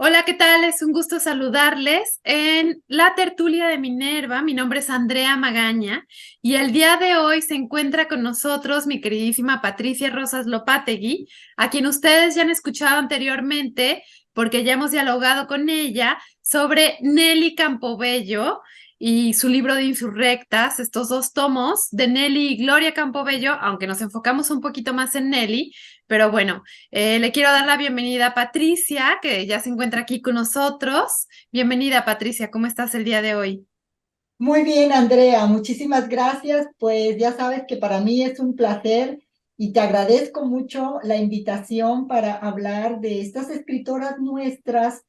Hola, ¿qué tal? Es un gusto saludarles en la tertulia de Minerva. Mi nombre es Andrea Magaña y el día de hoy se encuentra con nosotros mi queridísima Patricia Rosas Lopategui, a quien ustedes ya han escuchado anteriormente porque ya hemos dialogado con ella sobre Nelly Campobello y su libro de Insurrectas, estos dos tomos de Nelly y Gloria Campobello, aunque nos enfocamos un poquito más en Nelly, pero bueno. Le quiero dar la bienvenida a Patricia, que ya se encuentra aquí con nosotros. Bienvenida, Patricia, ¿cómo estás el día de hoy? Muy bien, Andrea, muchísimas gracias. Pues ya sabes que para mí es un placer y te agradezco mucho la invitación para hablar de estas escritoras nuestras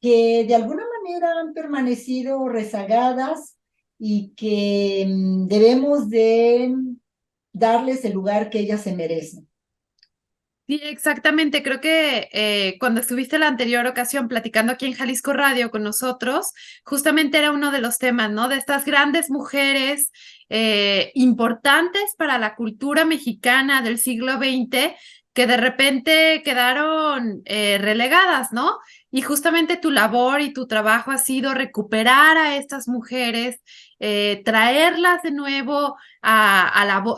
que de alguna manera han permanecido rezagadas y que debemos de darles el lugar que ellas se merecen. Sí, exactamente. Creo que cuando estuviste la anterior ocasión platicando aquí en Jalisco Radio con nosotros, justamente era uno de los temas, ¿no? De estas grandes mujeres importantes para la cultura mexicana del siglo XX que de repente quedaron relegadas, ¿no? Y justamente tu labor y tu trabajo ha sido recuperar a estas mujeres, traerlas de nuevo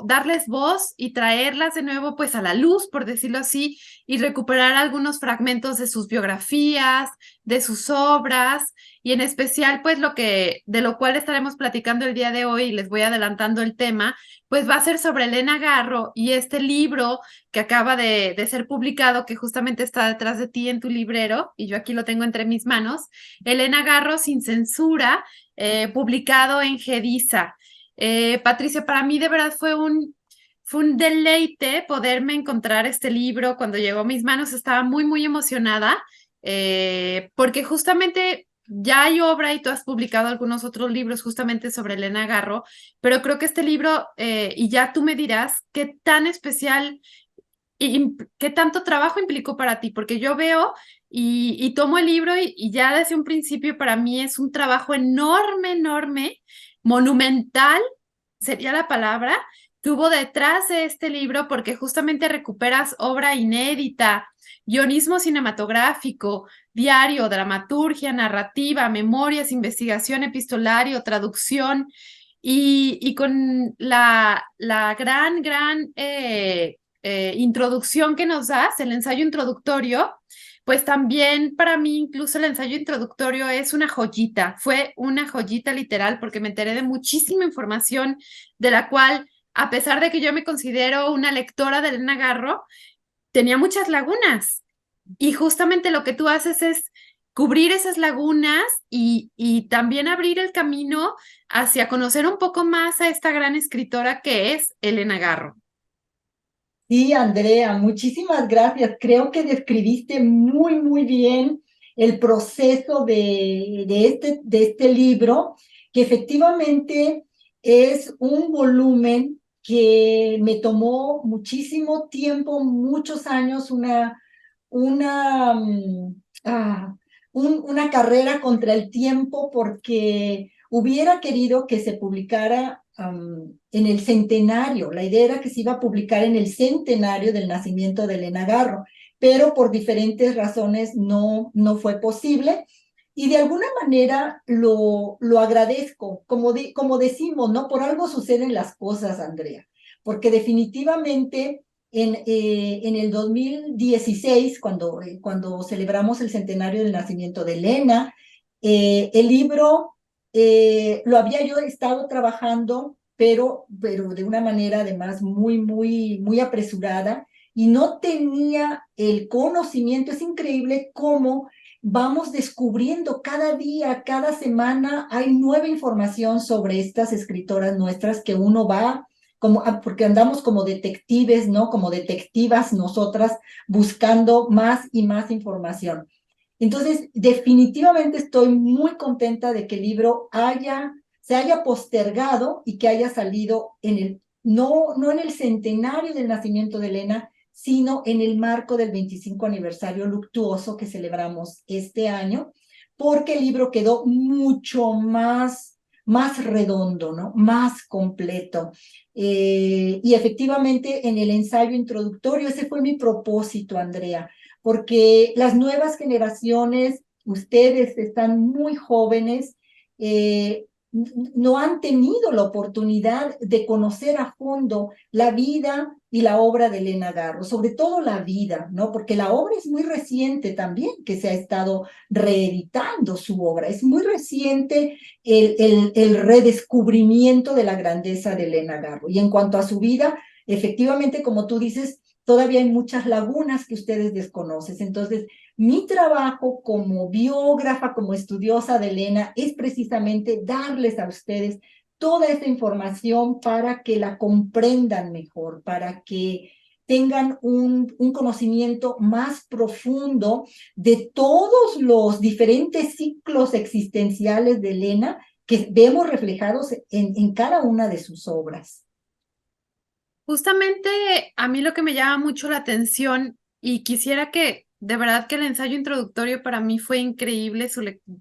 darles voz y traerlas de nuevo pues a la luz, por decirlo así, y recuperar algunos fragmentos de sus biografías, de sus obras, y en especial pues de lo cual estaremos platicando el día de hoy, y les voy adelantando el tema, pues va a ser sobre Elena Garro y este libro que acaba de ser publicado, que justamente está detrás de ti en tu librero, y yo aquí lo tengo entre mis manos, Elena Garro sin censura, publicado en Gedisa. Patricia, para mí de verdad fue un deleite poderme encontrar este libro. Cuando llegó a mis manos estaba muy, muy emocionada, porque justamente ya hay obra y tú has publicado algunos otros libros justamente sobre Elena Garro, pero creo que este libro, y ya tú me dirás qué tan especial y qué tanto trabajo implicó para ti, porque yo veo y tomo el libro y ya desde un principio para mí es un trabajo enorme, enorme, monumental, sería la palabra, que hubo detrás de este libro, porque justamente recuperas obra inédita, guionismo cinematográfico, diario, dramaturgia, narrativa, memorias, investigación, epistolario, traducción. Y con la gran introducción que nos das, el ensayo introductorio, pues también para mí incluso el ensayo introductorio es una joyita, fue una joyita literal porque me enteré de muchísima información de la cual, a pesar de que yo me considero una lectora de Elena Garro, tenía muchas lagunas. Y justamente lo que tú haces es cubrir esas lagunas y también abrir el camino hacia conocer un poco más a esta gran escritora que es Elena Garro. Sí, Andrea, muchísimas gracias. Creo que describiste muy, muy bien el proceso de este libro, que efectivamente es un volumen que me tomó muchísimo tiempo, muchos años, una, mm, ah, una carrera contra el tiempo, porque hubiera querido que se publicara en el centenario. La idea era que se iba a publicar en el centenario del nacimiento de Elena Garro, pero por diferentes razones no fue posible. Y de alguna manera lo agradezco, como decimos, ¿no? Por algo suceden las cosas, Andrea, porque definitivamente en el 2016, cuando celebramos el centenario del nacimiento de Elena, el libro lo había yo estado trabajando, pero de una manera además muy, muy, muy apresurada, y no tenía el conocimiento. Es increíble cómo vamos descubriendo cada día, cada semana, hay nueva información sobre estas escritoras nuestras que uno va porque andamos como detectives, ¿no? Como detectivas nosotras buscando más y más información. Entonces, definitivamente estoy muy contenta de que el libro se haya postergado y que haya salido no en el centenario del nacimiento de Elena, sino en el marco del 25 aniversario luctuoso que celebramos este año, porque el libro quedó mucho más redondo, ¿no? Más completo. Y efectivamente en el ensayo introductorio, ese fue mi propósito, Andrea, porque las nuevas generaciones, ustedes están muy jóvenes, no han tenido la oportunidad de conocer a fondo la vida y la obra de Elena Garro, sobre todo la vida, ¿no? Porque la obra es muy reciente también, que se ha estado reeditando su obra. Es muy reciente el redescubrimiento de la grandeza de Elena Garro. Y en cuanto a su vida, efectivamente, como tú dices, todavía hay muchas lagunas que ustedes desconocen. Entonces, mi trabajo como biógrafa, como estudiosa de Elena, es precisamente darles a ustedes toda esta información para que la comprendan mejor, para que tengan un conocimiento más profundo de todos los diferentes ciclos existenciales de Elena que vemos reflejados en cada una de sus obras. Justamente a mí lo que me llama mucho la atención y quisiera que, de verdad que el ensayo introductorio para mí fue increíble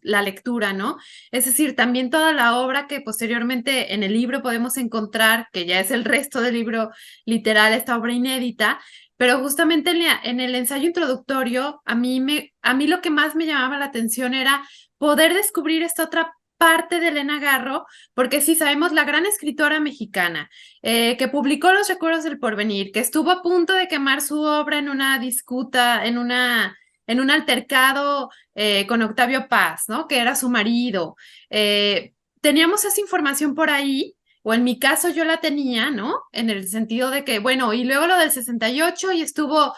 la lectura, ¿no? Es decir, también toda la obra que posteriormente en el libro podemos encontrar, que ya es el resto del libro literal, esta obra inédita, pero justamente en el ensayo introductorio a mí lo que más me llamaba la atención era poder descubrir esta otra parte de Elena Garro, porque sí sabemos la gran escritora mexicana, que publicó Los Recuerdos del Porvenir, que estuvo a punto de quemar su obra en una disputa, en un altercado con Octavio Paz, ¿no? Que era su marido. Teníamos esa información por ahí, o en mi caso yo la tenía, ¿no? En el sentido de que, bueno, y luego lo del 68 y estuvo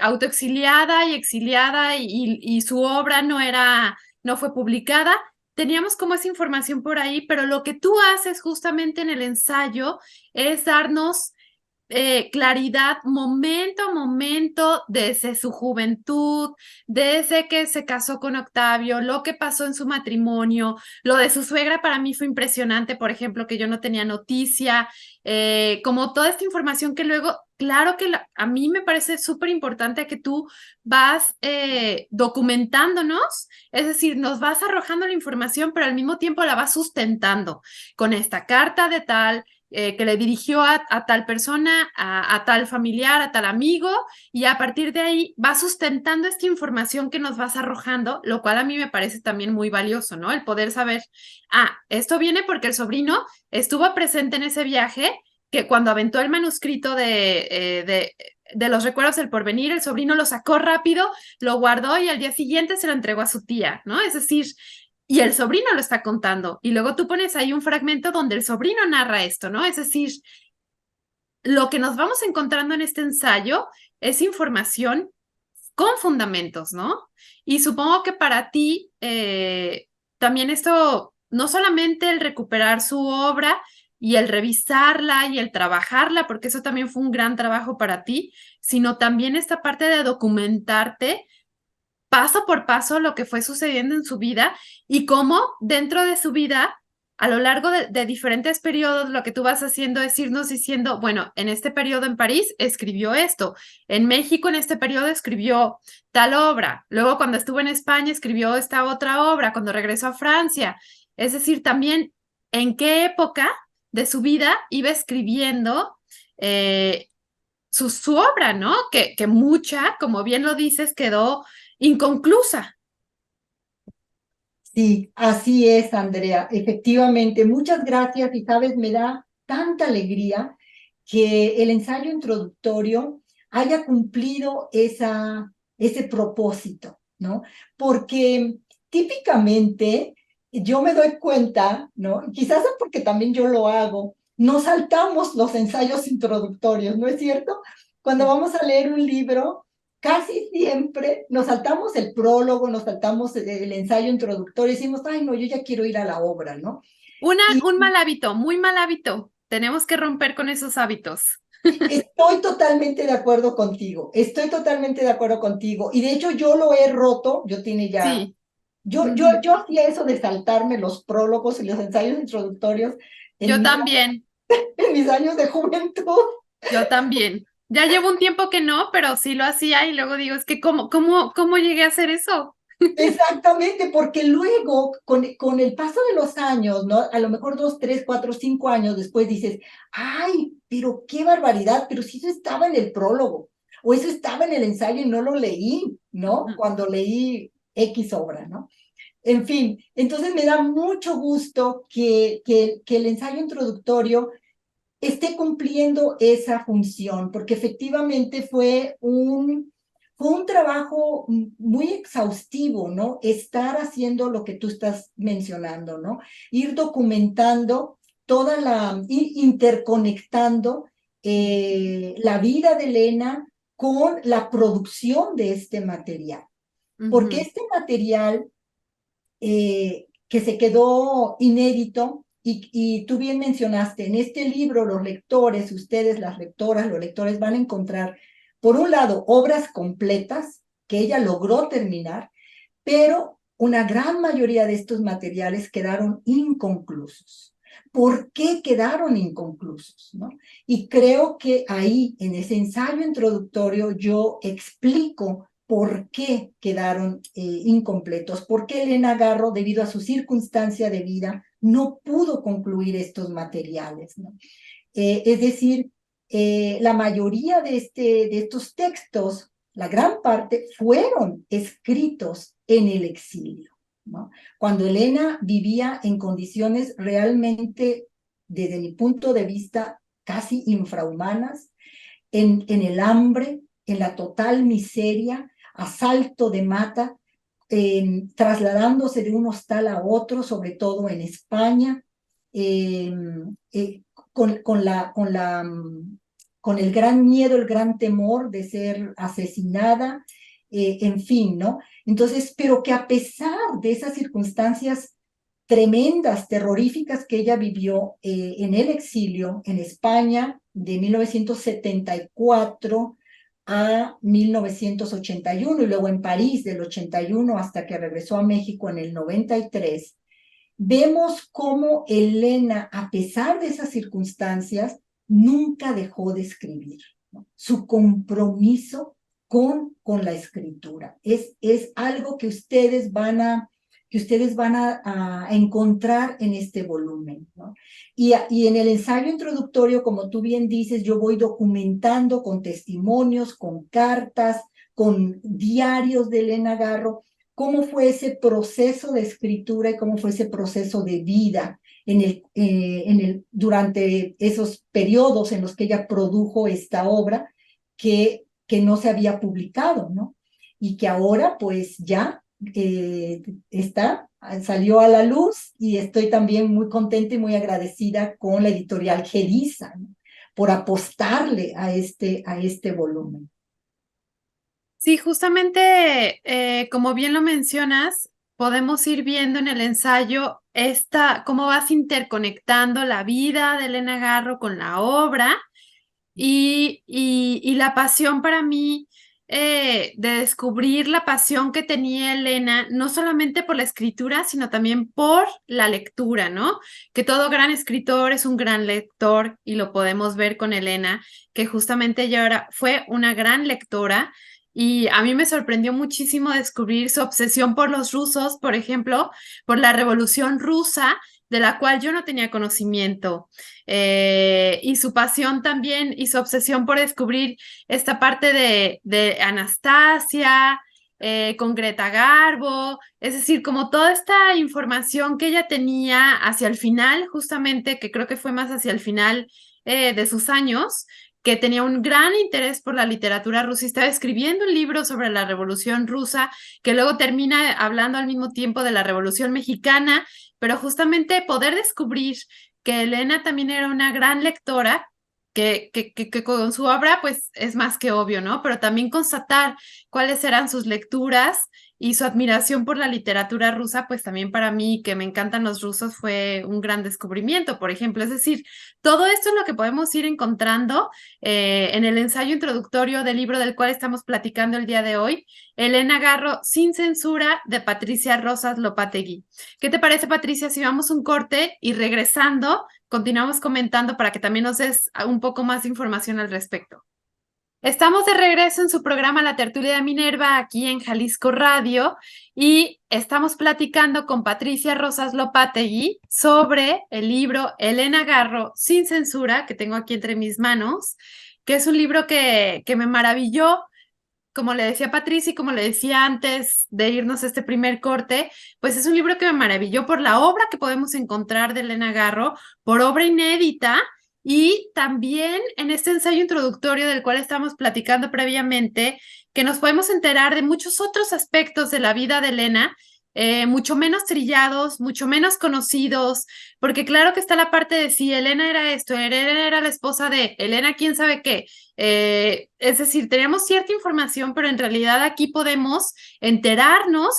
autoexiliada y exiliada y su obra no fue publicada. Teníamos como esa información por ahí, pero lo que tú haces justamente en el ensayo es darnos claridad momento a momento desde su juventud, desde que se casó con Octavio, lo que pasó en su matrimonio, lo de su suegra para mí fue impresionante, por ejemplo, que yo no tenía noticia, como toda esta información que luego, claro que a mí me parece súper importante que tú vas documentándonos, es decir, nos vas arrojando la información, pero al mismo tiempo la vas sustentando con esta carta de tal que le dirigió a tal persona, a tal familiar, a tal amigo, y a partir de ahí va sustentando esta información que nos vas arrojando, lo cual a mí me parece también muy valioso, ¿no? El poder saber, esto viene porque el sobrino estuvo presente en ese viaje, que cuando aventó el manuscrito de Los Recuerdos del Porvenir, el sobrino lo sacó rápido, lo guardó y al día siguiente se lo entregó a su tía, ¿no? Es decir, y el sobrino lo está contando. Y luego tú pones ahí un fragmento donde el sobrino narra esto, ¿no? Es decir, lo que nos vamos encontrando en este ensayo es información con fundamentos, ¿no? Y supongo que para ti también esto, no solamente el recuperar su obra y el revisarla y el trabajarla, porque eso también fue un gran trabajo para ti, sino también esta parte de documentarte paso por paso lo que fue sucediendo en su vida y cómo dentro de su vida, a lo largo de diferentes periodos, lo que tú vas haciendo es irnos diciendo, bueno, en este periodo en París escribió esto, en México en este periodo escribió tal obra, luego cuando estuvo en España escribió esta otra obra, cuando regresó a Francia, es decir, también en qué época de su vida iba escribiendo su obra, ¿no? Que mucha, como bien lo dices, quedó inconclusa. Sí, así es, Andrea. Efectivamente, muchas gracias y sabes, me da tanta alegría que el ensayo introductorio haya cumplido ese propósito, ¿no? Porque típicamente yo me doy cuenta, ¿no? Quizás es porque también yo lo hago, nos saltamos los ensayos introductorios, ¿no es cierto? Cuando vamos a leer un libro, casi siempre nos saltamos el prólogo, nos saltamos el ensayo introductorio y decimos, ay, no, yo ya quiero ir a la obra, ¿no? Y Un mal hábito, muy mal hábito. Tenemos que romper con esos hábitos. estoy totalmente de acuerdo contigo, estoy totalmente de acuerdo contigo. Y de hecho yo lo he roto, yo tiene ya, Sí. yo hacía eso de saltarme los prólogos y los ensayos introductorios en Yo mis, también, en mis años de juventud. yo también. Ya llevo un tiempo que no, pero sí lo hacía y luego digo, es que ¿cómo llegué a hacer eso? Exactamente, porque luego, con el paso de los años, ¿no? A lo mejor 2, 3, 4, 5 años después dices, ay, pero qué barbaridad, pero si eso estaba en el prólogo, o eso estaba en el ensayo y no lo leí, ¿no? Ujú. Cuando leí X obra, ¿no? En fin, entonces me da mucho gusto que el ensayo introductorio esté cumpliendo esa función, porque efectivamente fue un trabajo muy exhaustivo, ¿no? Estar haciendo lo que tú estás mencionando, ¿no? Ir documentando ir interconectando la vida de Elena con la producción de este material. Porque Ujú. este material que se quedó inédito, y tú bien mencionaste, en este libro los lectores, ustedes las lectoras, los lectores van a encontrar, por un lado, obras completas que ella logró terminar, pero una gran mayoría de estos materiales quedaron inconclusos. ¿Por qué quedaron inconclusos? ¿No? Y creo que ahí, en ese ensayo introductorio, yo explico por qué quedaron incompletos, por qué Elena Garro, debido a su circunstancia de vida, no pudo concluir estos materiales, ¿no? Es decir, la mayoría de estos textos, la gran parte, fueron escritos en el exilio, ¿no? Cuando Elena vivía en condiciones realmente, desde mi punto de vista, casi infrahumanas, en el hambre, en la total miseria, a salto de mata, trasladándose de un hostal a otro, sobre todo en España, eh, eh, con el gran miedo, el gran temor de ser asesinada, en fin, ¿no? Entonces, pero que a pesar de esas circunstancias tremendas, terroríficas que ella vivió en el exilio en España de 1974 a 1981 y luego en París del 81 hasta que regresó a México en el 93, vemos cómo Elena, a pesar de esas circunstancias, nunca dejó de escribir, ¿no? Su compromiso con la escritura es algo que ustedes van a encontrar en este volumen, ¿no? Y en el ensayo introductorio, como tú bien dices, yo voy documentando con testimonios, con cartas, con diarios de Elena Garro, cómo fue ese proceso de escritura y cómo fue ese proceso de vida durante esos periodos en los que ella produjo esta obra que no se había publicado, ¿no? Y que ahora pues ya salió a la luz y estoy también muy contenta y muy agradecida con la editorial Geriza, ¿no? Por apostarle a este volumen. Sí, justamente, como bien lo mencionas, podemos ir viendo en el ensayo cómo vas interconectando la vida de Elena Garro con la obra y la pasión para mí de descubrir la pasión que tenía Elena, no solamente por la escritura, sino también por la lectura, ¿no? Que todo gran escritor es un gran lector y lo podemos ver con Elena, que justamente ella fue una gran lectora. Y a mí me sorprendió muchísimo descubrir su obsesión por los rusos, por ejemplo, por la Revolución Rusa, de la cual yo no tenía conocimiento, y su pasión también y su obsesión por descubrir esta parte de Anastasia, con Greta Garbo, es decir, como toda esta información que ella tenía hacia el final, justamente, que creo que fue más hacia el final de sus años, que tenía un gran interés por la literatura rusa y estaba escribiendo un libro sobre la Revolución Rusa, que luego termina hablando al mismo tiempo de la Revolución Mexicana, pero justamente poder descubrir que Elena también era una gran lectora, que con su obra pues es más que obvio, ¿no? Pero también constatar cuáles eran sus lecturas y su admiración por la literatura rusa, pues también para mí, que me encantan los rusos, fue un gran descubrimiento, por ejemplo. Es decir, todo esto es lo que podemos ir encontrando en el ensayo introductorio del libro del cual estamos platicando el día de hoy, Elena Garro, Sin censura, de Patricia Rosas Lopategui. ¿Qué te parece, Patricia, si vamos un corte y regresando, continuamos comentando para que también nos des un poco más de información al respecto? Estamos de regreso en su programa La Tertulia de Minerva, aquí en Jalisco Radio, y estamos platicando con Patricia Rosas Lopategui sobre el libro Elena Garro, Sin censura, que tengo aquí entre mis manos. que es un libro que me maravilló, como le decía Patricia y como le decía antes de irnos a este primer corte, pues es un libro que me maravilló por la obra que podemos encontrar de Elena Garro, por obra inédita y también en este ensayo introductorio del cual estamos platicando previamente, que nos podemos enterar de muchos otros aspectos de la vida de Elena. Mucho menos trillados, mucho menos conocidos, porque claro que está la parte de si Elena era esto, Elena era la esposa de Elena, quién sabe qué, es decir, teníamos cierta información, pero en realidad aquí podemos enterarnos,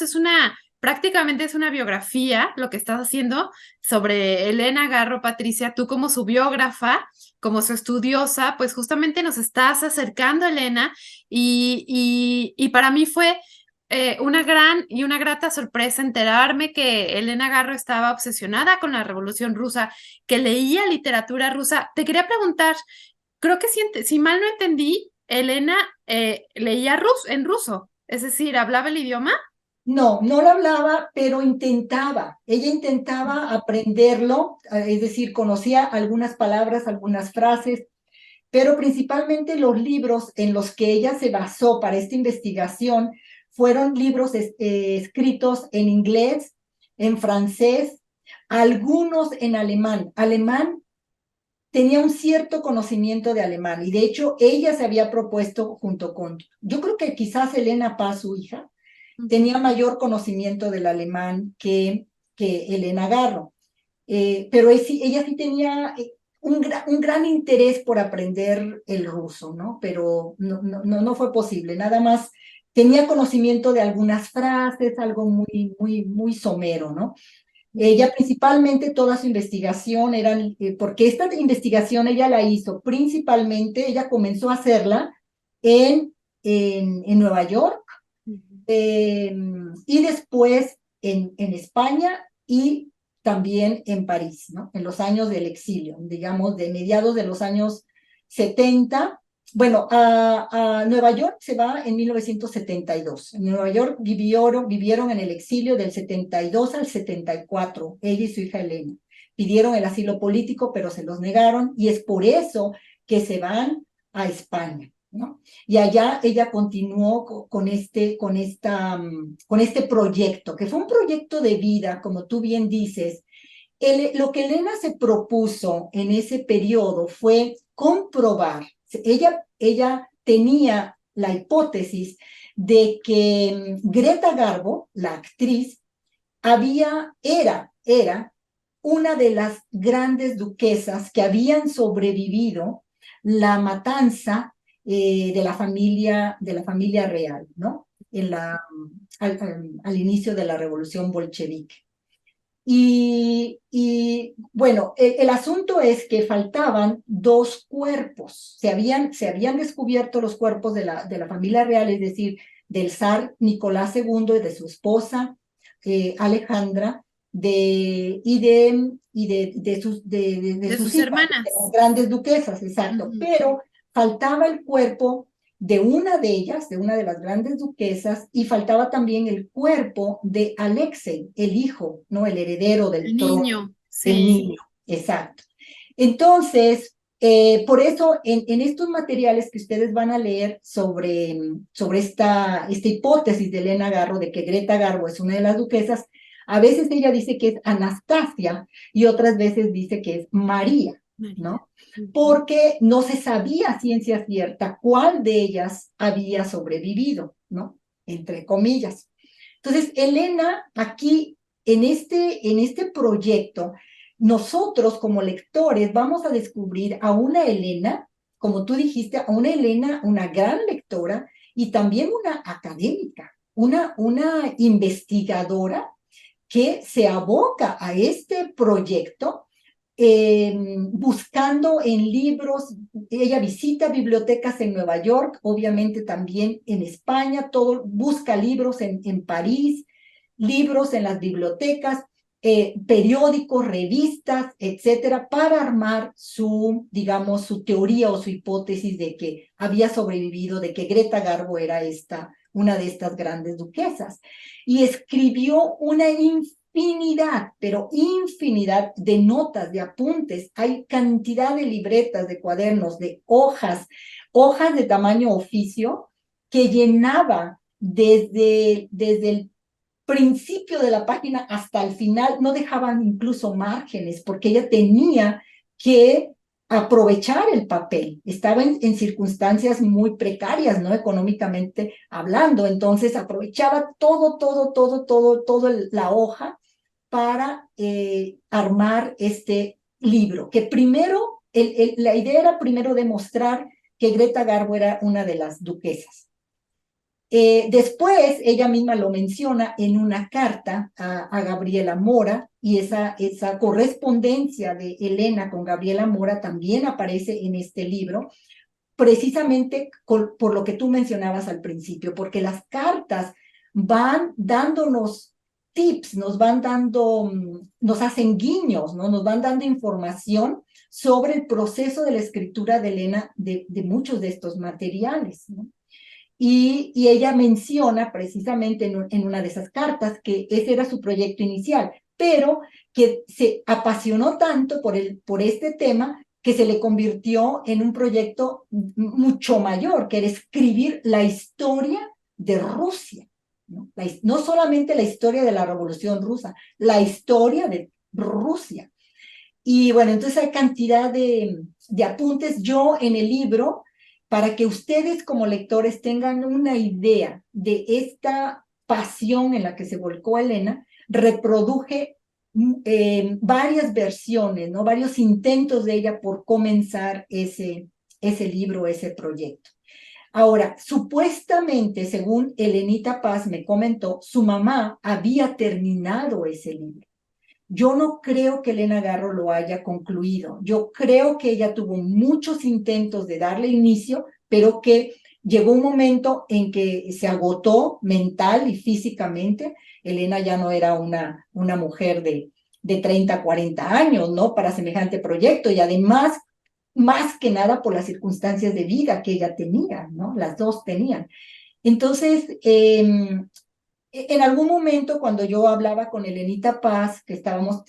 prácticamente es una biografía lo que estás haciendo sobre Elena Garro, Patricia, tú como su biógrafa, como su estudiosa, pues justamente nos estás acercando a Elena y para mí fue una gran y una grata sorpresa enterarme que Elena Garro estaba obsesionada con la Revolución Rusa, que leía literatura rusa. Te quería preguntar, creo que si mal no entendí, Elena leía en ruso, es decir, hablaba el idioma. No, no lo hablaba, pero intentaba. Ella intentaba aprenderlo, es decir, conocía algunas palabras, algunas frases, pero principalmente los libros en los que ella se basó para esta investigación fueron libros escritos en inglés, en francés, algunos en alemán. Alemán tenía un cierto conocimiento de alemán y de hecho ella se había propuesto junto con, yo creo que quizás Elena Paz, su hija, tenía mayor conocimiento del alemán que Elena Garro. Pero ella sí tenía un gran interés por aprender el ruso, ¿no? Pero no fue posible, nada más tenía conocimiento de algunas frases, algo muy somero, ¿no? Ella principalmente toda su investigación era, porque esta investigación ella la hizo principalmente, ella comenzó a hacerla en Nueva York, y después en España y también en París, ¿no? En los años del exilio, digamos, de mediados de los años 70. Bueno, a Nueva York se va en 1972. En Nueva York vivieron en el exilio del 72 al 74, ella y su hija Elena. Pidieron el asilo político, pero se los negaron, y es por eso que se van a España, ¿no? Y allá ella continuó con este proyecto, que fue un proyecto de vida, como tú bien dices. Lo que Elena se propuso en ese periodo fue comprobar, ella tenía la hipótesis de que Greta Garbo, la actriz, era una de las grandes duquesas que habían sobrevivido la matanza de la familia real, ¿no? Al inicio de la revolución bolchevique. Bueno, el asunto es que faltaban dos cuerpos. Se habían descubierto los cuerpos de la familia real, es decir, del zar Nicolás II y de su esposa Alejandra, de sus sus hijas, de hermanas. las grandes duquesas, exacto. Pero faltaba el cuerpo de una de ellas, de una de las grandes duquesas, y faltaba también el cuerpo de Alexei, el hijo, ¿no? El heredero del El trono, niño, el sí. niño, exacto. Entonces, por eso, en estos materiales que ustedes van a leer sobre esta hipótesis de Elena Garro, de que Greta Garbo es una de las duquesas, a veces ella dice que es Anastasia y otras veces dice que es María, ¿no? Porque no se sabía a ciencia cierta cuál de ellas había sobrevivido, ¿no? Entre comillas. Entonces, Elena, aquí, en este proyecto, nosotros como lectores vamos a descubrir a una Elena, como tú dijiste, a una Elena, una gran lectora y también una académica, una investigadora que se aboca a este proyecto buscando en libros. Ella visita bibliotecas en Nueva York, obviamente también en España, busca libros en París, libros en las bibliotecas, periódicos, revistas, etcétera, para armar digamos, su teoría o su hipótesis de que había sobrevivido, de que Greta Garbo era una de estas grandes duquesas. Y escribió una infinidad, pero infinidad de notas, de apuntes. Hay cantidad de libretas, de cuadernos, de hojas de tamaño oficio que llenaba desde el principio de la página hasta el final, no dejaban incluso márgenes, porque ella tenía que aprovechar el papel. Estaba en circunstancias muy precarias, ¿no? Económicamente hablando, entonces aprovechaba toda la hoja para armar este libro, que primero, la idea era primero demostrar que Greta Garbo era una de las duquesas. Después, ella misma lo menciona en una carta a Gabriela Mora, y esa correspondencia de Elena con Gabriela Mora también aparece en este libro, precisamente por lo que tú mencionabas al principio, porque las cartas van dándonos tips, nos hacen guiños, ¿no? Nos van dando información sobre el proceso de la escritura de Elena de muchos de estos materiales, ¿no? Y ella menciona precisamente en una de esas cartas que ese era su proyecto inicial, pero que se apasionó tanto por este tema que se le convirtió en un proyecto mucho mayor, que era escribir la historia de Rusia, ¿no? No solamente la historia de la Revolución Rusa, la historia de Rusia. Y bueno, entonces hay cantidad de apuntes. Yo en el libro, para que ustedes como lectores tengan una idea de esta pasión en la que se volcó Elena, reproduje varias versiones, ¿no? Varios intentos de ella por comenzar ese libro, ese proyecto. Ahora, supuestamente, según Elenita Paz me comentó, su mamá había terminado ese libro. Yo no creo que Elena Garro lo haya concluido. Yo creo que ella tuvo muchos intentos de darle inicio, pero que llegó un momento en que se agotó mental y físicamente. Elena ya no era una mujer de 30, 40 años, ¿no? Para semejante proyecto, y además, más que nada por las circunstancias de vida que ella tenía, ¿no? Las dos tenían. Entonces, en algún momento, cuando yo hablaba con Elenita Paz, que estábamos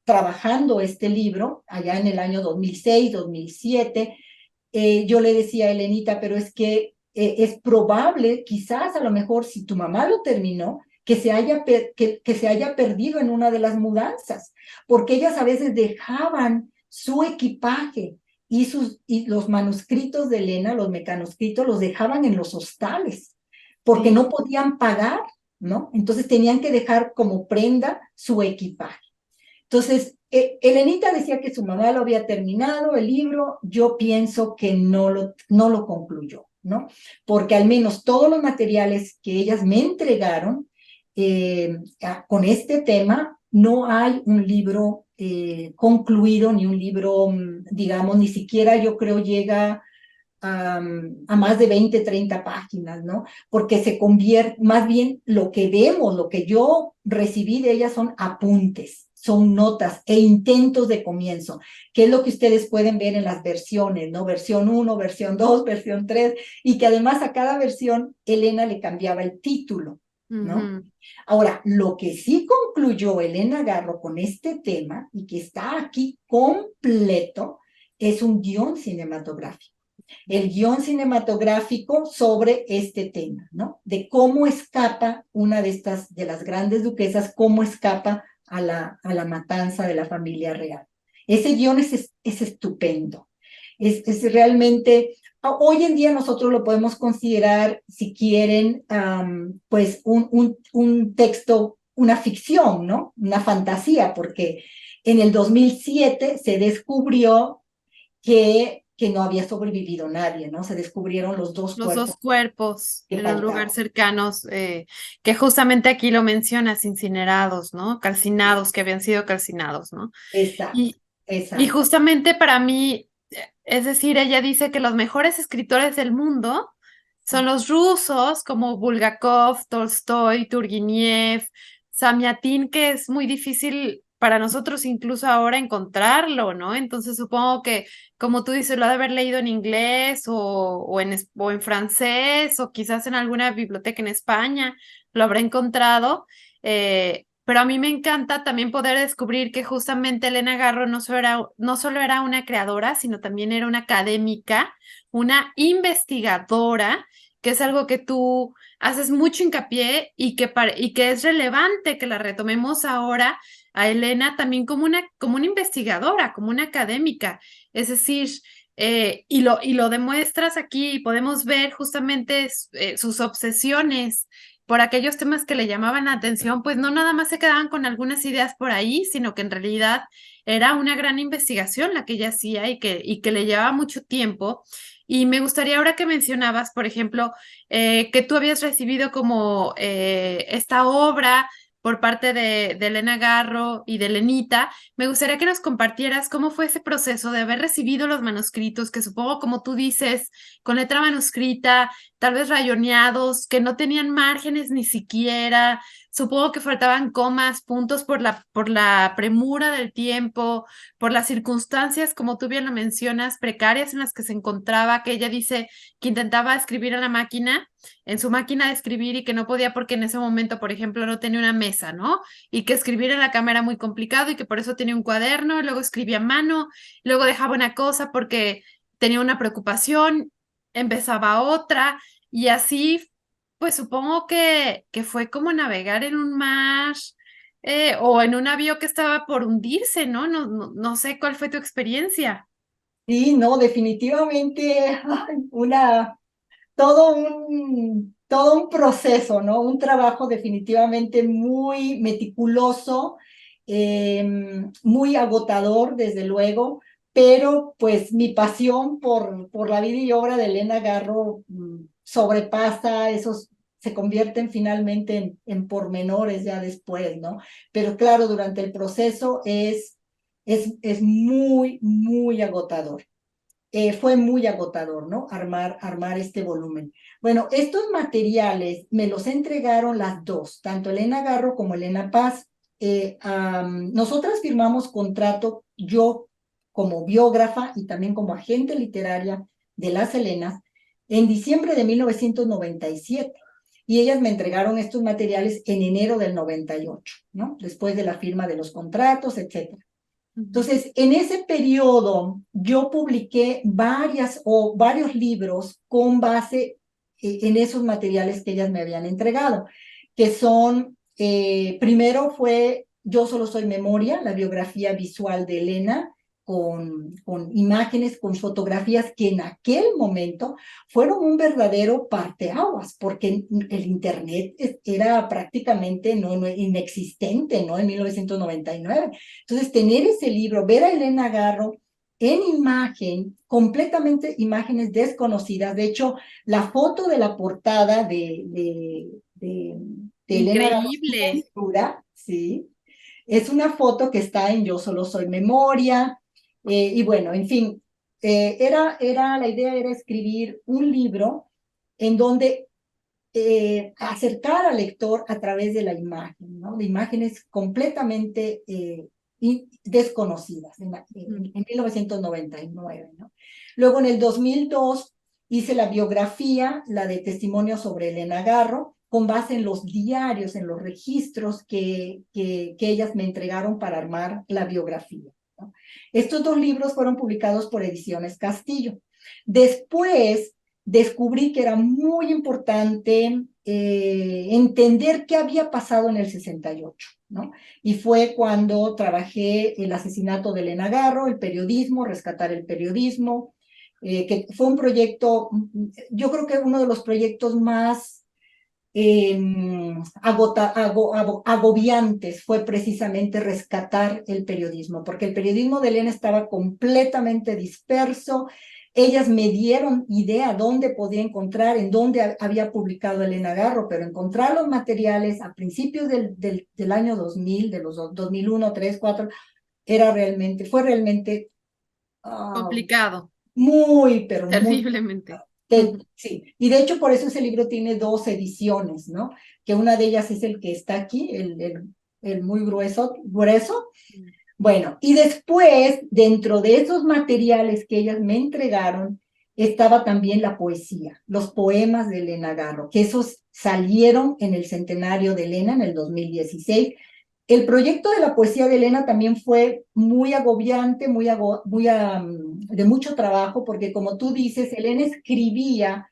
trabajando este libro, allá en el año 2006, 2007, yo le decía a Elenita, pero es que es probable, quizás a lo mejor, si tu mamá lo terminó, que se haya perdido en una de las mudanzas, porque ellas a veces dejaban su equipaje y los manuscritos de Elena, los mecanuscritos, los dejaban en los hostales, porque no podían pagar, ¿no? Entonces tenían que dejar como prenda su equipaje. Entonces, Elenita decía que su mamá lo había terminado, el libro. Yo pienso que no lo concluyó, ¿no? Porque al menos todos los materiales que ellas me entregaron con este tema, no hay un libro concluido, ni un libro, digamos, ni siquiera yo creo llega a más de 20, 30 páginas, ¿no? Porque se convierte, más bien lo que vemos, lo que yo recibí de ella son apuntes, son notas e intentos de comienzo, que es lo que ustedes pueden ver en las versiones, ¿no? Versión 1, versión 2, versión 3, y que además a cada versión Elena le cambiaba el título, ¿no? Ahora, lo que sí concluyó Elena Garro con este tema, y que está aquí completo, es un guión cinematográfico. El guión cinematográfico sobre este tema, ¿no? De cómo escapa una de las grandes duquesas, cómo escapa a la matanza de la familia real. Ese guión es estupendo. Es realmente, hoy en día nosotros lo podemos considerar, si quieren, pues un texto, una ficción, ¿no? Una fantasía, porque en el 2007 se descubrió que no había sobrevivido nadie, ¿no? Se descubrieron los dos cuerpos que en un lugar faltaban. cercanos, que justamente aquí lo mencionas, incinerados, ¿no? Calcinados, que habían sido calcinados, ¿no? Exacto, Y exacto. justamente para mí, es decir, ella dice que los mejores escritores del mundo son los rusos, como Bulgakov, Tolstoy, Turgeniev, Samyatin, que es muy difícil para nosotros incluso ahora encontrarlo, ¿no? Entonces supongo que, como tú dices, lo ha de haber leído en inglés o en francés o quizás en alguna biblioteca en España, lo habrá encontrado. pero a mí me encanta también poder descubrir que justamente Elena Garro no solo era una creadora, sino también era una académica, una investigadora, que es algo que tú haces mucho hincapié y que es relevante que la retomemos ahora a Elena también como una investigadora, como una académica. Es decir, y lo demuestras aquí y podemos ver justamente sus obsesiones por aquellos temas que le llamaban la atención, pues no nada más se quedaban con algunas ideas por ahí, sino que en realidad era una gran investigación la que ella hacía y que le llevaba mucho tiempo. Y me gustaría ahora que mencionabas, por ejemplo, que tú habías recibido como esta obra por parte de Elena Garro y de Lenita, me gustaría que nos compartieras cómo fue ese proceso de haber recibido los manuscritos, que supongo, como tú dices, con letra manuscrita, tal vez rayoneados, que no tenían márgenes ni siquiera. Supongo que faltaban comas, puntos por la premura del tiempo, por las circunstancias, como tú bien lo mencionas, precarias en las que se encontraba, que ella dice que intentaba escribir a la máquina, en su máquina de escribir y que no podía porque en ese momento, por ejemplo, no tenía una mesa, ¿no? Y que escribir en la cama era muy complicado y que por eso tenía un cuaderno, y luego escribía a mano, luego dejaba una cosa porque tenía una preocupación, empezaba otra y así, pues supongo que fue como navegar en un mar o en un avión que estaba por hundirse, ¿no? No sé cuál fue tu experiencia. Sí, no, definitivamente ay, todo un proceso, ¿no? Un trabajo definitivamente muy meticuloso, muy agotador, desde luego, pero pues mi pasión por la vida y obra de Elena Garro sobrepasa esos, se convierten finalmente en pormenores ya después, ¿no? Pero claro, durante el proceso es muy, muy agotador. Fue muy agotador, ¿no? Armar este volumen. Bueno, estos materiales me los entregaron las dos, tanto Elena Garro como Elena Paz. Nosotras firmamos contrato, yo como biógrafa y también como agente literaria de las Helenas, en diciembre de 1997. Y ellas me entregaron estos materiales en enero del 98, ¿no? Después de la firma de los contratos, etcétera. Entonces, en ese periodo yo publiqué varios libros con base en esos materiales que ellas me habían entregado, que son, primero fue Yo solo soy memoria, la biografía visual de Elena, con imágenes, con fotografías que en aquel momento fueron un verdadero parteaguas, porque el Internet era prácticamente inexistente, ¿no? En 1999. Entonces, tener ese libro, ver a Elena Garro en imagen, completamente imágenes desconocidas. De hecho, la foto de la portada de Elena Garro, su Increíble. pintura, ¿sí? Es una foto que está en Yo solo soy memoria. Y bueno, en fin, la idea era escribir un libro en donde acercar al lector a través de la imagen, ¿no? De imágenes completamente desconocidas en 1999, ¿no? Luego en el 2002 hice la biografía, la de testimonios sobre Elena Garro, con base en los diarios, en los registros que ellas me entregaron para armar la biografía, ¿no? Estos dos libros fueron publicados por Ediciones Castillo. Después descubrí que era muy importante entender qué había pasado en el 68, ¿no? Y fue cuando trabajé el asesinato de Elena Garro, el periodismo, rescatar el periodismo, que fue un proyecto, yo creo que uno de los proyectos más agobiantes fue precisamente rescatar el periodismo, porque el periodismo de Elena estaba completamente disperso. Ellas me dieron idea dónde podía encontrar, en dónde había publicado Elena Garro, pero encontrar los materiales a principios del año 2000, de los 2001, 3, 4, fue realmente Complicado, muy, pero muy terriblemente. sí, y de hecho por eso ese libro tiene dos ediciones, ¿no? Que una de ellas es el que está aquí, el muy grueso. Bueno, y después, dentro de esos materiales que ellas me entregaron, estaba también la poesía, los poemas de Elena Garro, que esos salieron en el centenario de Elena en el 2016. el proyecto de la poesía de Elena también fue muy agobiante, de mucho trabajo, porque como tú dices, Elena escribía,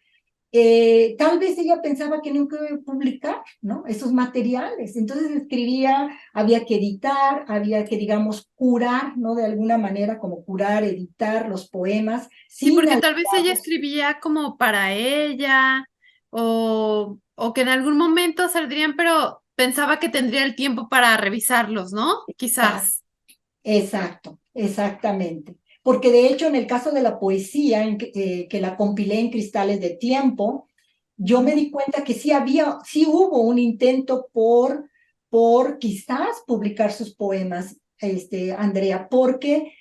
tal vez ella pensaba que nunca iba a publicar, ¿no? Esos materiales. Entonces escribía, había que editar, había que, digamos, curar, ¿no? De alguna manera, como curar, editar los poemas, Sí, sin porque tal vez ella alterarlos. escribía como para ella o que en algún momento saldrían, pero pensaba que tendría el tiempo para revisarlos, ¿no? Quizás. Exacto, exactamente. Porque de hecho, en el caso de la poesía, que la compilé en Cristales de Tiempo, yo me Ujú, di cuenta que sí hubo un intento por quizás publicar sus poemas, Andrea, porque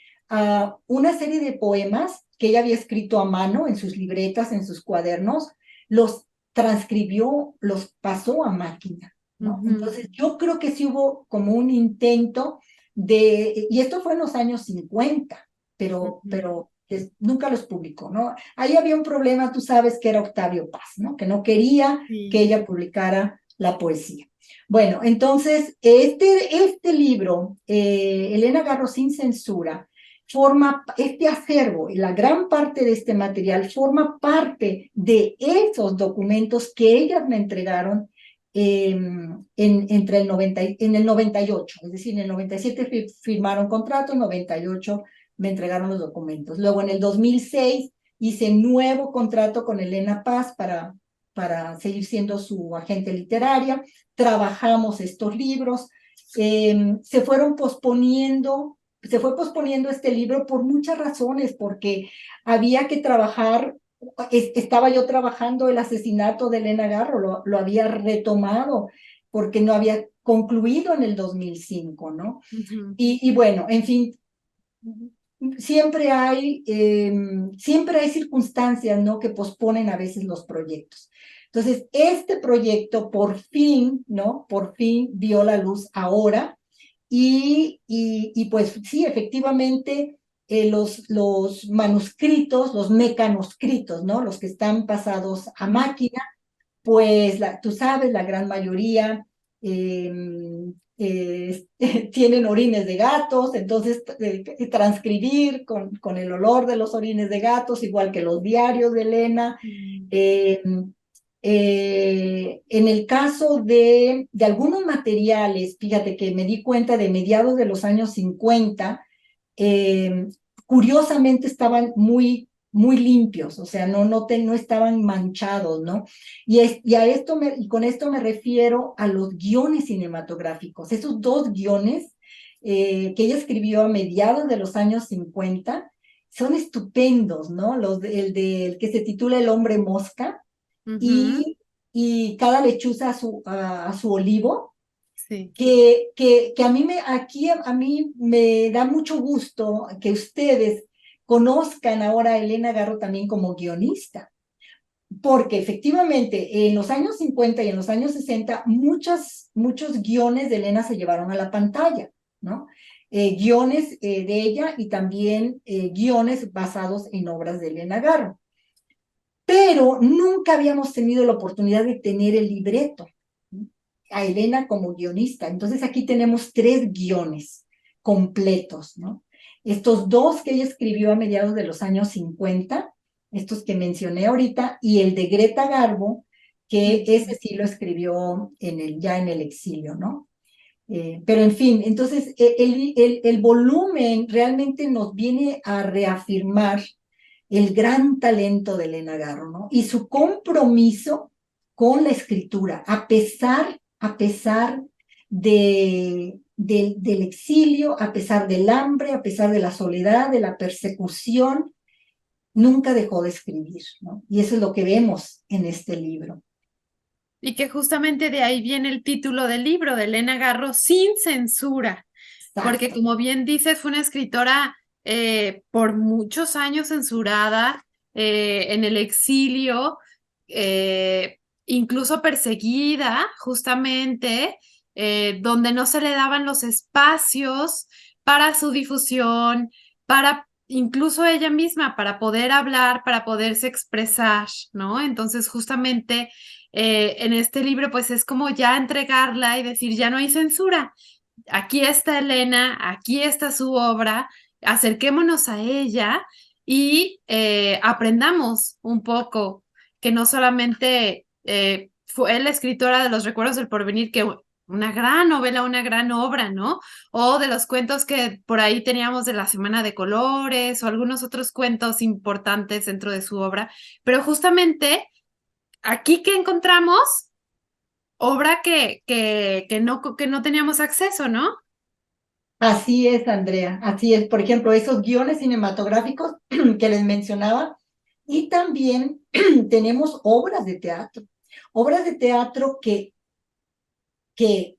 una serie de poemas que ella había escrito a mano en sus libretas, en sus cuadernos, los transcribió, los pasó a máquina, ¿no? ujú, Entonces, yo creo que sí hubo como un intento y esto fue en los años 50, ujú. nunca los publicó, ¿no? Ahí había un problema, tú sabes, que era Octavio Paz, ¿no? Que no quería que Sí. ella publicara la poesía. Bueno, entonces, este libro, Elena Garro sin censura, este acervo y la gran parte de este material forma parte de esos documentos que ellas me entregaron entre en el 98, es decir, en el 97 firmaron contrato, en 98 me entregaron los documentos. Luego en el 2006 hice nuevo contrato con Elena Paz para seguir siendo su agente literaria, trabajamos estos libros, se fueron posponiendo, se fue posponiendo este libro por muchas razones, porque había que trabajar, estaba yo trabajando el asesinato de Elena Garro, lo había retomado porque no había concluido en el 2005, ¿no? Ujú. Y bueno, en fin, siempre hay circunstancias, ¿no? Que posponen a veces los proyectos. Entonces, este proyecto por fin, ¿no? Por fin vio la luz ahora y pues sí, efectivamente, los manuscritos, los mecanoscritos, ¿no? Los que están pasados a máquina, pues tú sabes, la gran mayoría tienen orines de gatos, entonces transcribir con el olor de los orines de gatos, igual que los diarios de Elena. Mm. eh, en el caso de algunos materiales, fíjate que me di cuenta de mediados de los años 50, eh, curiosamente estaban muy limpios, o sea, no estaban manchados, ¿no? Y con esto me refiero a los guiones cinematográficos, esos dos guiones que ella escribió a mediados de los años 50, son estupendos, ¿no? El que se titula El hombre mosca Ujú. y cada lechuza a su olivo, Sí. que a mí me da mucho gusto que ustedes conozcan ahora a Elena Garro también como guionista, porque efectivamente en los años 50 y en los años 60 muchos guiones de Elena se llevaron a la pantalla, ¿no? Guiones de ella y también guiones basados en obras de Elena Garro, pero nunca habíamos tenido la oportunidad de tener el libreto, ¿sí? A Elena como guionista. Entonces aquí tenemos 3 guiones completos, ¿no? Estos dos que ella escribió a mediados de los años 50, estos que mencioné ahorita, y el de Greta Garbo, que ese Ujú. sí lo escribió ya en el exilio, ¿no? Pero en fin, entonces el volumen realmente nos viene a reafirmar el gran talento de Elena Garro, ¿no? Y su compromiso con la escritura, a pesar del exilio, a pesar del hambre, a pesar de la soledad, de la persecución, nunca dejó de escribir, ¿no? Y eso es lo que vemos en este libro. Y que justamente de ahí viene el título del libro de Elena Garro, Sin censura, porque Exacto. como bien dices, fue una escritora por muchos años censurada, en el exilio, incluso perseguida, justamente, donde no se le daban los espacios para su difusión, para incluso ella misma, para poder hablar, para poderse expresar, ¿no? Entonces, justamente en este libro, pues es como ya entregarla y decir, ya no hay censura. aquí está Elena, aquí está su obra, acerquémonos a ella y aprendamos un poco, que no solamente fue la escritora de Los Recuerdos del Porvenir, que una gran novela, una gran obra, ¿no? O de los cuentos que por ahí teníamos de la Semana de Colores o algunos otros cuentos importantes dentro de su obra, pero justamente aquí que encontramos obra que no teníamos acceso, ¿no? Así es, Andrea, así es. Por ejemplo, esos guiones cinematográficos que les mencionaba, y también tenemos obras de teatro que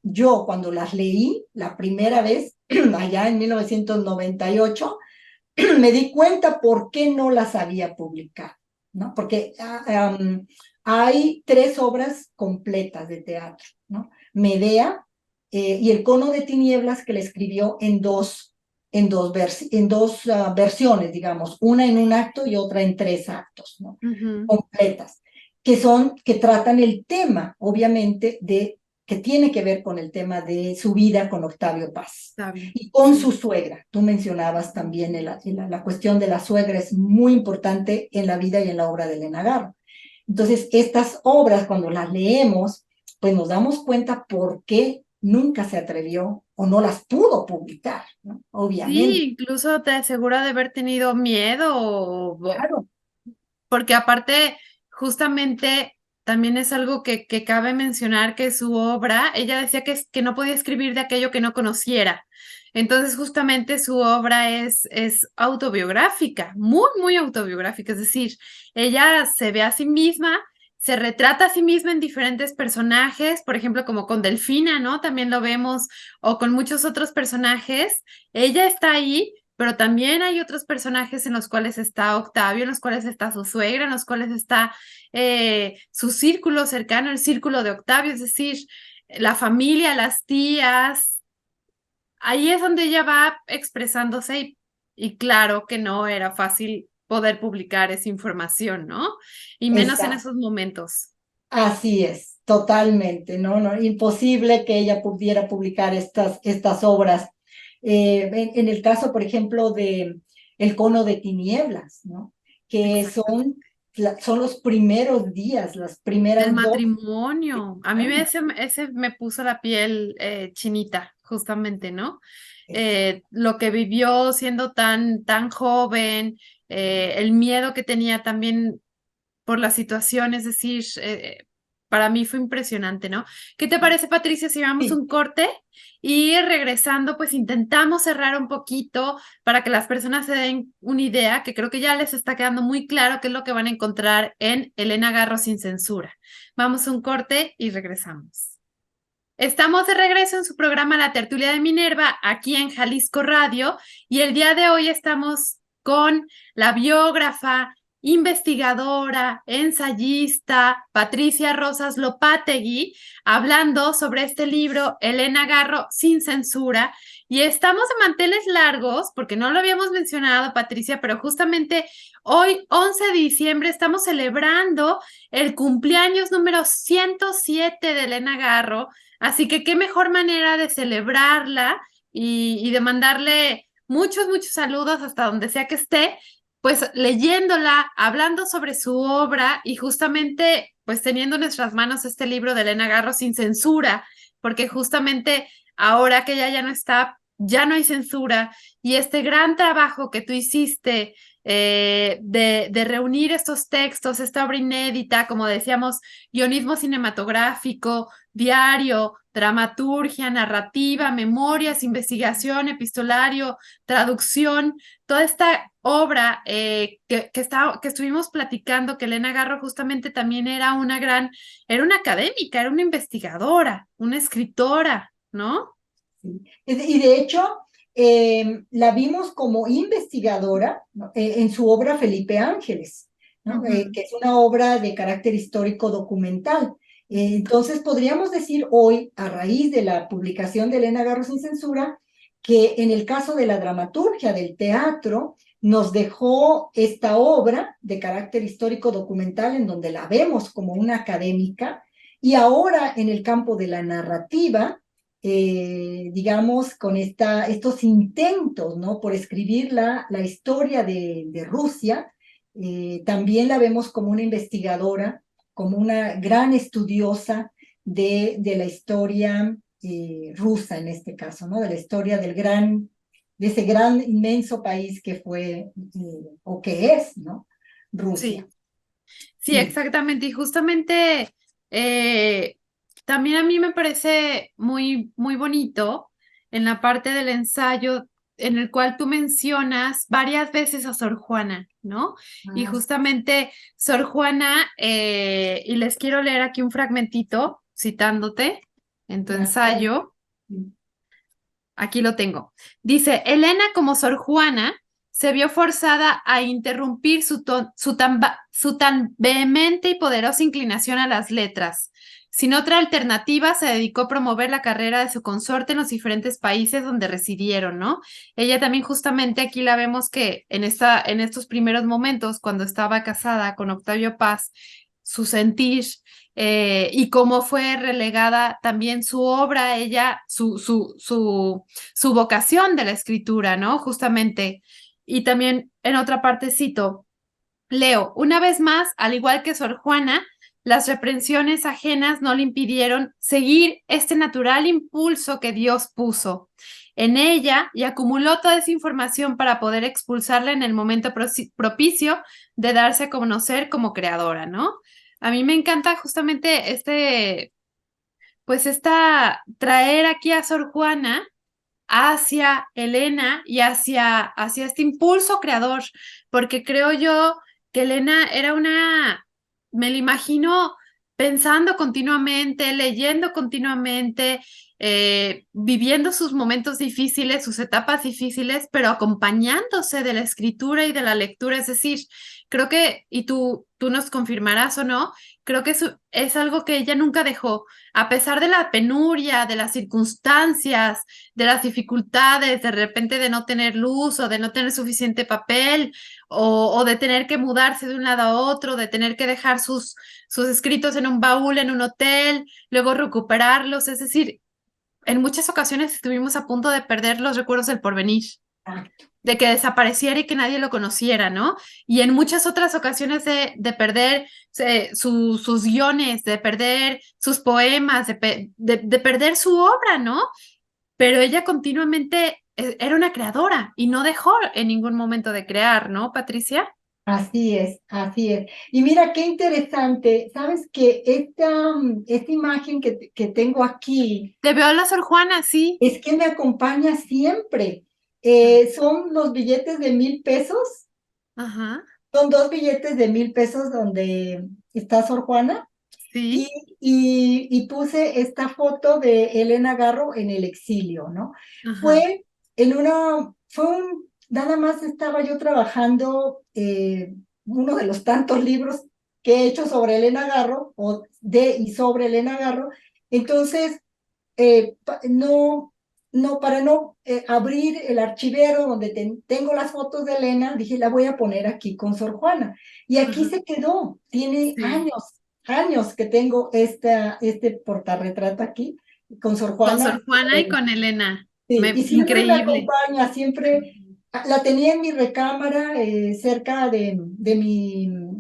yo cuando las leí la primera vez, allá en 1998, me di cuenta por qué no las había publicado, ¿no? Porque hay 3 obras completas de teatro, ¿no? Medea y El Cono de Tinieblas, que le escribió en dos versiones, digamos, una en un acto y otra en 3 actos, ¿no? Ujú. Completas, que tratan el tema, obviamente, que tiene que ver con el tema de su vida con Octavio Paz Está bien, y con sí. su suegra. Tú mencionabas también la cuestión de la suegra, es muy importante en la vida y en la obra de Elena Garro. Entonces, estas obras, cuando las leemos, pues nos damos cuenta por qué nunca se atrevió o no las pudo publicar, ¿no? Obviamente. Sí, incluso te asegura de haber tenido miedo, Claro, porque aparte, justamente, también es algo que cabe mencionar que su obra, ella decía que no podía escribir de aquello que no conociera. Entonces, justamente su obra es autobiográfica, muy, muy autobiográfica. Es decir, ella se ve a sí misma, se retrata a sí misma en diferentes personajes, por ejemplo, como con Delfina, ¿no? También lo vemos, o con muchos otros personajes. Ella está ahí, pero también hay otros personajes en los cuales está Octavio, en los cuales está su suegra, en los cuales está su círculo cercano, el círculo de Octavio, es decir, la familia, las tías. Ahí es donde ella va expresándose y claro que no era fácil poder publicar esa información, ¿no? Y menos en exacto. esos momentos. Así es, totalmente, ¿no? No, imposible que ella pudiera publicar estas obras. En el caso, por ejemplo, de El Cono de Tinieblas, ¿no? Que Exactamente. son los primeros días, las Del primeras 2 matrimonio. A mí semanas. ese me puso la piel chinita, justamente, ¿no? Exacto. Lo que vivió siendo tan joven, el miedo que tenía también por la situación, es decir, para mí fue impresionante, ¿no? ¿Qué te parece, Patricia, si vamos Sí, un corte y regresando, pues intentamos cerrar un poquito para que las personas se den una idea, que creo que ya les está quedando muy claro qué es lo que van a encontrar en Elena Garro sin censura. Vamos a un corte y regresamos. Estamos de regreso en su programa La Tertulia de Minerva, aquí en Jalisco Radio, y el día de hoy estamos con la biógrafa, investigadora, ensayista Patricia Rosas Lopategui, hablando sobre este libro Elena Garro sin censura. Y estamos de manteles largos, porque no lo habíamos mencionado, Patricia, pero justamente hoy, 11 de diciembre, estamos celebrando el cumpleaños número 107 de Elena Garro. Así que qué mejor manera de celebrarla y de mandarle muchos, muchos saludos hasta donde sea que esté, pues leyéndola, hablando sobre su obra y justamente pues teniendo en nuestras manos este libro de Elena Garro sin censura, porque justamente ahora que ella ya no está, ya no hay censura y este gran trabajo que tú hiciste de reunir estos textos, esta obra inédita, como decíamos, guionismo cinematográfico, diario, dramaturgia, narrativa, memorias, investigación, epistolario, traducción, toda esta obra que estuvimos platicando, que Elena Garro justamente también era una académica, era una investigadora, una escritora, ¿no? sí. Y de hecho, la vimos como investigadora, ¿no? En su obra Felipe Ángeles, ¿no? Ujú. Que es una obra de carácter histórico documental. Entonces, podríamos decir hoy, a raíz de la publicación de Elena Garro sin censura, que en el caso de la dramaturgia del teatro, nos dejó esta obra de carácter histórico documental en donde la vemos como una académica, y ahora en el campo de la narrativa, digamos, con estos intentos, ¿no? Por escribir la historia de Rusia. También la vemos como una investigadora, como una gran estudiosa de la historia rusa en este caso, ¿no? De la historia de ese gran, inmenso país que fue o que es, ¿no? Sí. Rusia. Sí, Sí. exactamente. Y justamente eh, también a mí me parece muy, muy bonito en la parte del ensayo en el cual tú mencionas varias veces a Sor Juana, ¿no? Y Ah, justamente Sor Juana, y les quiero leer aquí un fragmentito citándote en tu ajá, ensayo. sí. Aquí lo tengo. Dice, Elena como Sor Juana se vio forzada a interrumpir su tan vehemente y poderosa inclinación a las letras. Sin otra alternativa, se dedicó a promover la carrera de su consorte en los diferentes países donde residieron, ¿no? Ella también justamente aquí la vemos que en estos primeros momentos, cuando estaba casada con Octavio Paz, su sentir y cómo fue relegada también su obra, ella, su vocación de la escritura, ¿no? Justamente. Y también en otra parte cito, Leo, una vez más, al igual que Sor Juana, las reprensiones ajenas no le impidieron seguir este natural impulso que Dios puso en ella y acumuló toda esa información para poder expulsarla en el momento propicio de darse a conocer como creadora, ¿no? A mí me encanta justamente pues traer aquí a Sor Juana hacia Elena y hacia este impulso creador, porque creo yo que Elena era me la imagino pensando continuamente, leyendo continuamente, viviendo sus momentos difíciles, sus etapas difíciles, pero acompañándose de la escritura y de la lectura, es decir, creo que, y tú nos confirmarás o no, creo que eso es algo que ella nunca dejó, a pesar de la penuria, de las circunstancias, de las dificultades, de repente de no tener luz o de no tener suficiente papel o de tener que mudarse de un lado a otro, de tener que dejar sus escritos en un baúl en un hotel, luego recuperarlos. Es decir, en muchas ocasiones estuvimos a punto de perder los recuerdos del porvenir, Ah, de que desapareciera y que nadie lo conociera, ¿no? Y en muchas otras ocasiones de perder sus guiones, de perder sus poemas, de perder su obra, ¿no? Pero ella continuamente era una creadora y no dejó en ningún momento de crear, ¿no, Patricia? así es, así es. Y mira qué interesante, sabes que esta imagen que tengo aquí Te veo a la Sor Juana, sí. es que me acompaña siempre. Son los billetes de 1,000 pesos, Ajá, son dos billetes de 1,000 pesos donde está Sor Juana y, sí, y puse esta foto de Elena Garro en el exilio, ¿no? ajá, Fue nada más estaba yo trabajando uno de los tantos libros que he hecho sobre Elena Garro o de y sobre Elena Garro. Entonces, no, no, para no abrir el archivero donde tengo las fotos de Elena, dije, la voy a poner aquí con Sor Juana. Y aquí ajá, se quedó, tiene sí. años, años que tengo este portarretrato aquí con Sor Con Juana. Sor Juana y con Elena. Sí, y siempre me Increíble. acompaña, siempre la tenía en mi recámara, cerca de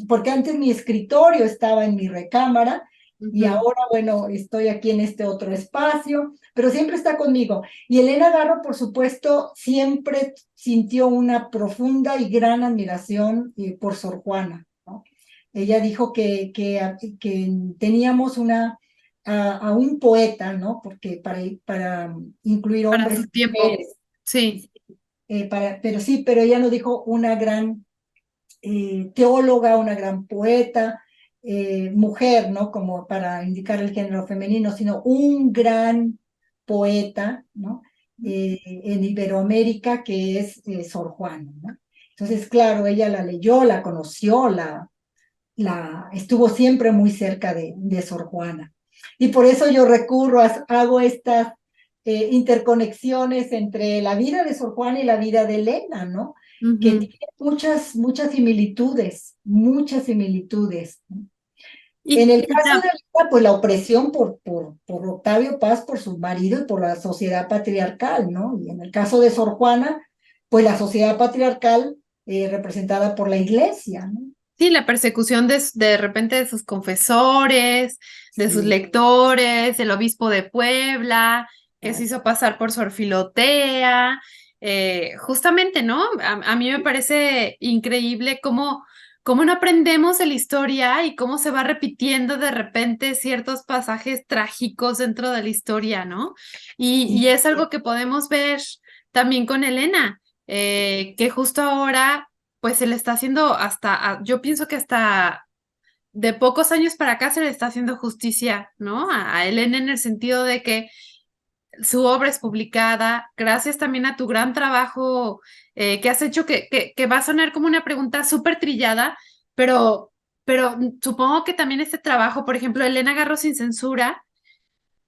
porque antes mi escritorio estaba en mi recámara y Ujú. ahora, bueno, estoy aquí en este otro espacio, pero siempre está conmigo. Y Elena Garro, por supuesto, siempre sintió una profunda y gran admiración por Sor Juana, ¿no? Ella dijo que teníamos a un poeta, ¿no? Porque para incluir Para hombres su y tiempo. mujeres, Sí, pero sí, pero ella no dijo una gran teóloga, una gran poeta, mujer, ¿no? Como para indicar el género femenino, sino un gran poeta, ¿no? En Iberoamérica, que es Sor Juana, ¿no? Entonces, claro, ella la leyó, la conoció, estuvo siempre muy cerca de Sor Juana. Y por eso yo hago estas interconexiones entre la vida de Sor Juana y la vida de Elena, ¿no? Que ujú. tiene muchas, muchas similitudes, muchas similitudes. En el Y caso de Rita, pues la opresión por Octavio Paz, por su marido y por la sociedad patriarcal, ¿no? Y en el caso de Sor Juana, pues la sociedad patriarcal representada por la iglesia, ¿no? sí, la persecución de repente de sus confesores, de sus Sí, lectores, el obispo de Puebla, que se exacto. hizo pasar por Sor Filotea, justamente, ¿no? A mí me parece increíble cómo no aprendemos de la historia y cómo se va repitiendo de repente ciertos pasajes trágicos dentro de la historia, ¿no? Y Sí, es algo que podemos ver también con Elena, que justo ahora pues se le está haciendo yo pienso que hasta de pocos años para acá se le está haciendo justicia, ¿no? A Elena en el sentido de que su obra es publicada, gracias también a tu gran trabajo que has hecho, que va a sonar como una pregunta súper trillada, pero, pero supongo que también este trabajo, por ejemplo, Elena Garro sin censura,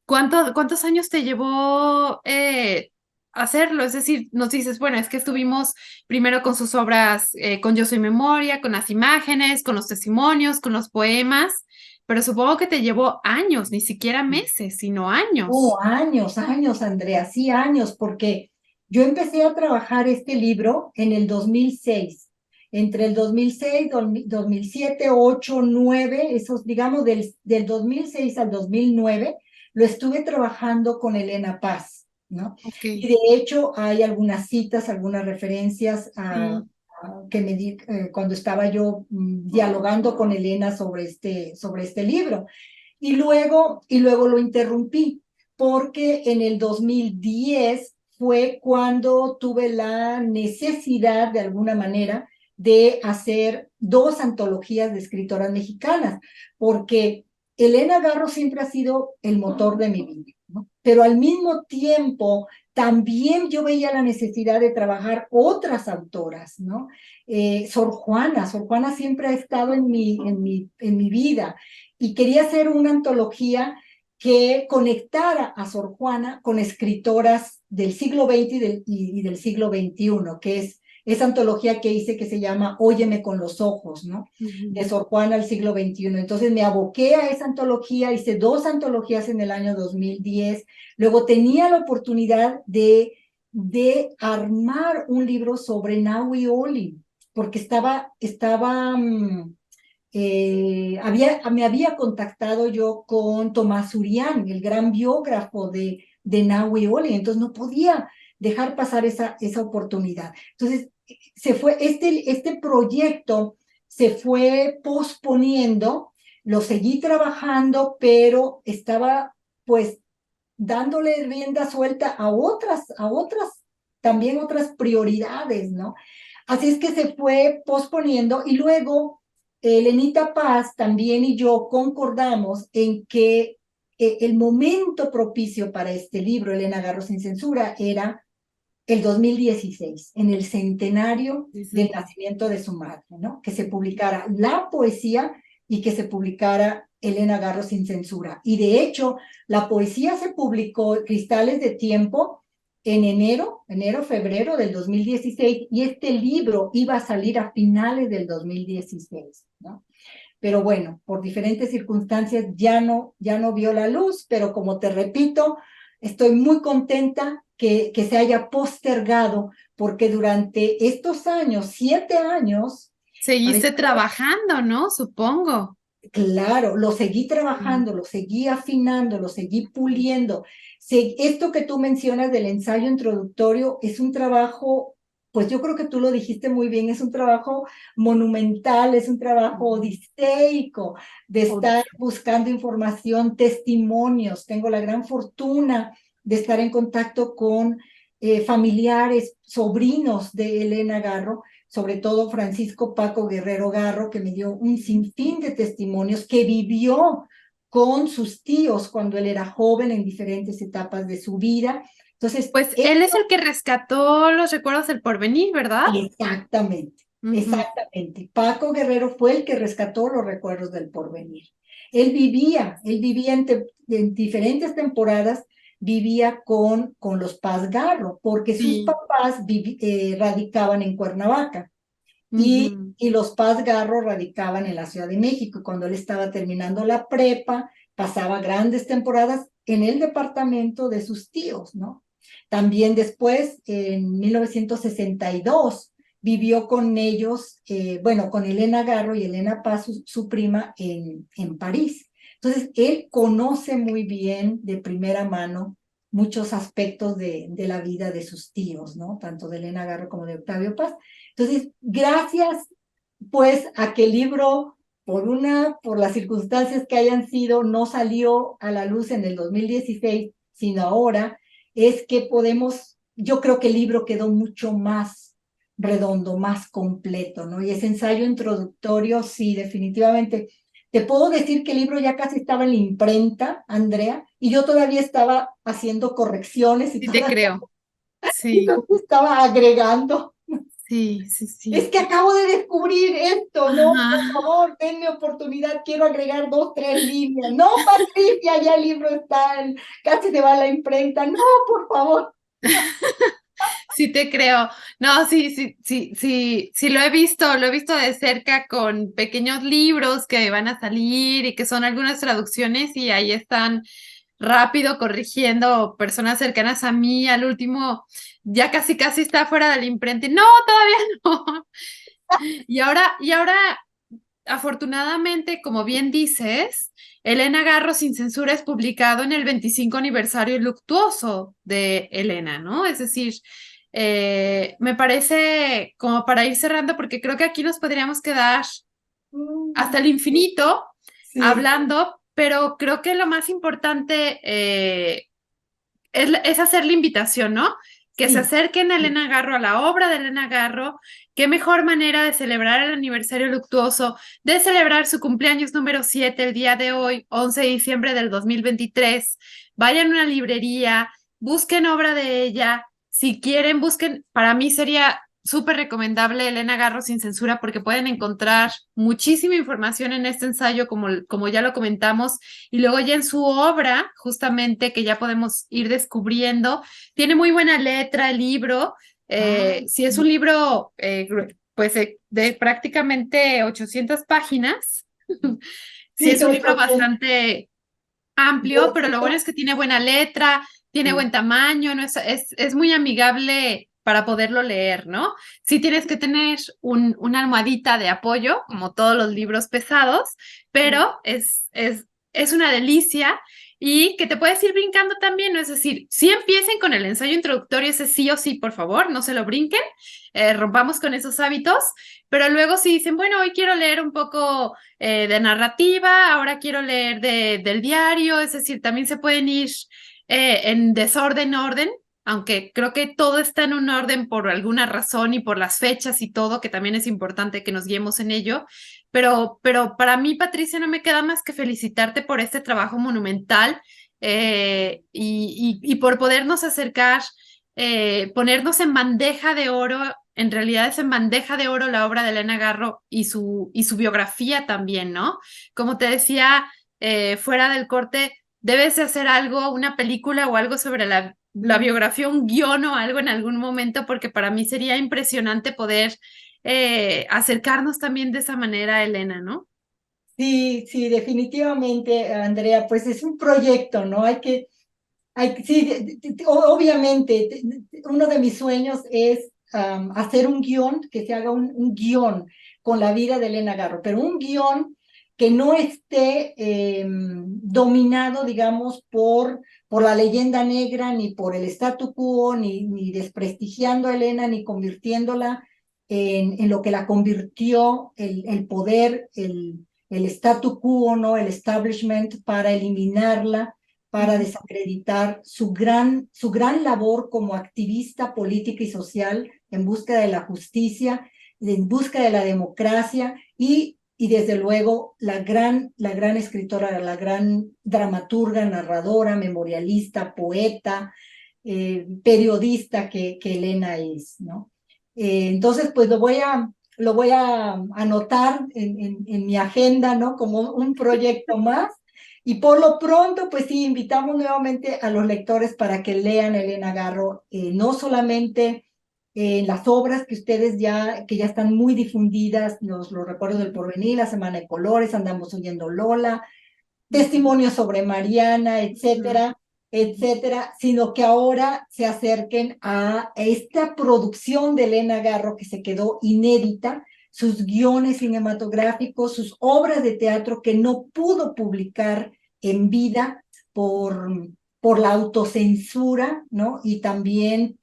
¿cuántos años te llevó hacerlo? Es decir, nos dices, bueno, es que estuvimos primero con sus obras, con Yo Soy Memoria, con las imágenes, con los testimonios, con los poemas, pero supongo que te llevó años, ni siquiera meses, sino años. oh, años, años, Andrea, sí, años, porque yo empecé a trabajar este libro en el 2006. Entre el 2006, 2007, 8, 9, esos, digamos, del 2006 al 2009, lo estuve trabajando con Elena Paz, ¿no? Ok. Y de hecho hay algunas citas, algunas referencias Sí. que me di cuando estaba yo dialogando con Elena sobre este libro. Y luego lo interrumpí porque en el 2010 fue cuando tuve la necesidad, de alguna manera, de hacer dos antologías de escritoras mexicanas, porque Elena Garro siempre ha sido el motor de mi vida, ¿no? Pero al mismo tiempo también yo veía la necesidad de trabajar otras autoras, ¿no? Sor Juana siempre ha estado en mi vida y quería hacer una antología que conectara a Sor Juana con escritoras del siglo XX y del siglo XXI, que es esa antología que hice que se llama Óyeme con los ojos, ¿no? Ujú. De Sor Juana al siglo XXI. Entonces me aboqué a esa antología, hice dos antologías en el año 2010, luego tenía la oportunidad de armar un libro sobre Nahui Olin, porque me había contactado yo con Tomás Urián, el gran biógrafo de Nahui Olin, entonces no podía dejar pasar esa oportunidad. Entonces, este proyecto se fue posponiendo, lo seguí trabajando, pero estaba pues dándole rienda suelta también otras prioridades, ¿no? Así es que se fue posponiendo y luego Elenita Paz también y yo concordamos en que el momento propicio para este libro, Elena Garro sin censura, era el 2016, en el centenario Sí, del sí. nacimiento de su madre, ¿no? Que se publicara la poesía y que se publicara Elena Garro sin censura. Y de hecho, la poesía se publicó Cristales de Tiempo en febrero del 2016, y este libro iba a salir a finales del 2016, ¿no? Pero bueno, por diferentes circunstancias ya no vio la luz, pero como te repito, estoy muy contenta que se haya postergado, porque durante estos años, 7 años, Seguiste trabajando, ¿no? Supongo. claro, lo seguí Mm. trabajando, lo seguí afinando, lo seguí puliendo. Esto que tú mencionas del ensayo introductorio es un trabajo, pues yo creo que tú lo dijiste muy bien, es un trabajo monumental, es un trabajo odiseico de estar buscando información, testimonios. Tengo la gran fortuna de estar en contacto con familiares, sobrinos de Elena Garro, sobre todo Francisco Paco Guerrero Garro, que me dio un sinfín de testimonios, que vivió con sus tíos cuando él era joven en diferentes etapas de su vida. Entonces, Pues él es el que rescató los recuerdos del porvenir, ¿verdad? exactamente, Ujú. exactamente. Paco Guerrero fue el que rescató los recuerdos del porvenir. Él vivía en diferentes temporadas, vivía con los Paz Garro, porque sus Sí. papás radicaban en Cuernavaca. Ujú. y los Paz Garro radicaban en la Ciudad de México. Cuando él estaba terminando la prepa, pasaba grandes temporadas en el departamento de sus tíos, ¿no? También después, en 1962, vivió con ellos, bueno, con Elena Garro y Elena Paz, su prima, en París. Entonces, él conoce muy bien de primera mano muchos aspectos de la vida de sus tíos, ¿no? Tanto de Elena Garro como de Octavio Paz. Entonces, gracias, pues, a que el libro, por las circunstancias que hayan sido, no salió a la luz en el 2016, sino ahora, es que podemos, yo creo que el libro quedó mucho más redondo, más completo, ¿no? Y ese ensayo introductorio, sí, definitivamente. Te puedo decir que el libro ya casi estaba en la imprenta, Andrea, y yo todavía estaba haciendo correcciones y Sí te todavía creo. Sí, estaba agregando. sí, sí, Es sí. que acabo de descubrir esto, ¿no? Por Ajá. favor, denme oportunidad, quiero agregar 2, 3 líneas. No, Patricia, ya el libro está, casi se va a la imprenta. No, por favor. Sí te creo. No, sí, sí, sí, sí, sí lo he visto de cerca con pequeños libros que van a salir y que son algunas traducciones y ahí están rápido corrigiendo personas cercanas a mí. Al último, ya casi casi está fuera del imprenta. Y, no, todavía no. Y ahora afortunadamente, como bien dices, Elena Garro sin censura es publicado en el 25 aniversario luctuoso de Elena, ¿no? Es decir, me parece como para ir cerrando, porque creo que aquí nos podríamos quedar hasta el infinito Sí, hablando, pero creo que lo más importante es hacer la invitación, ¿no? Que se sí, acerquen a sí. Elena Garro, a la obra de Elena Garro. Qué mejor manera de celebrar el aniversario luctuoso, de celebrar su cumpleaños número 7 el día de hoy, 11 de diciembre del 2023. Vayan a una librería, busquen obra de ella. Si quieren, busquen, para mí sería súper recomendable Elena Garro sin censura porque pueden encontrar muchísima información en este ensayo, como ya lo comentamos, y luego ya en su obra, justamente, que ya podemos ir descubriendo, tiene muy buena letra el libro. Ah, Si es un libro, pues, de prácticamente 800 páginas, sí sí, es no un está libro bien. bastante amplio, pero lo bueno es que tiene buena letra, tiene Sí. buen tamaño, no es muy amigable para poderlo leer, ¿no? Sí tienes que tener una almohadita de apoyo, como todos los libros pesados, pero es una delicia y que te puedes ir brincando también, ¿no? Es decir, si empiecen con el ensayo introductorio, ese sí o sí, por favor, no se lo brinquen, rompamos con esos hábitos, pero luego si dicen, bueno, hoy quiero leer un poco de narrativa, ahora quiero leer del diario, es decir, también se pueden ir en desorden, orden, aunque creo que todo está en un orden por alguna razón y por las fechas y todo, que también es importante que nos guiemos en ello, pero para mí, Patricia, no me queda más que felicitarte por este trabajo monumental y por podernos acercar, ponernos en bandeja de oro. En realidad es en bandeja de oro la obra de Elena Garro y su biografía también, ¿no? Como te decía, fuera del corte, debes de hacer algo, una película o algo sobre la biografía, un guión o algo en algún momento, porque para mí sería impresionante poder acercarnos también de esa manera a Elena, ¿no? Sí, sí, definitivamente, Andrea, pues es un proyecto, ¿no? Sí, obviamente, uno de mis sueños es hacer un guión, que se haga un guión con la vida de Elena Garro, pero un guión que no esté dominado, digamos, por la leyenda negra, ni por el statu quo, ni desprestigiando a Elena, ni convirtiéndola en lo que la convirtió el poder, el statu quo, ¿no? El establishment para eliminarla, para Ujú. desacreditar su gran labor como activista política y social en busca de la justicia, en busca de la democracia y desde luego la gran escritora, la gran dramaturga, narradora, memorialista, poeta, periodista que Elena es, ¿no? Entonces, pues lo voy a anotar en mi agenda, ¿no? Como un proyecto más. Y por lo pronto, pues sí, invitamos nuevamente a los lectores para que lean Elena Garro, no solamente las obras que ya están muy difundidas, los recuerdos del porvenir, La Semana de Colores, Andamos oyendo Lola, Testimonios sobre Mariana, Ujú. etcétera, etcétera, sino que ahora se acerquen a esta producción de Elena Garro que se quedó inédita, sus guiones cinematográficos, sus obras de teatro que no pudo publicar en vida por, por la autocensura, ¿no? Y también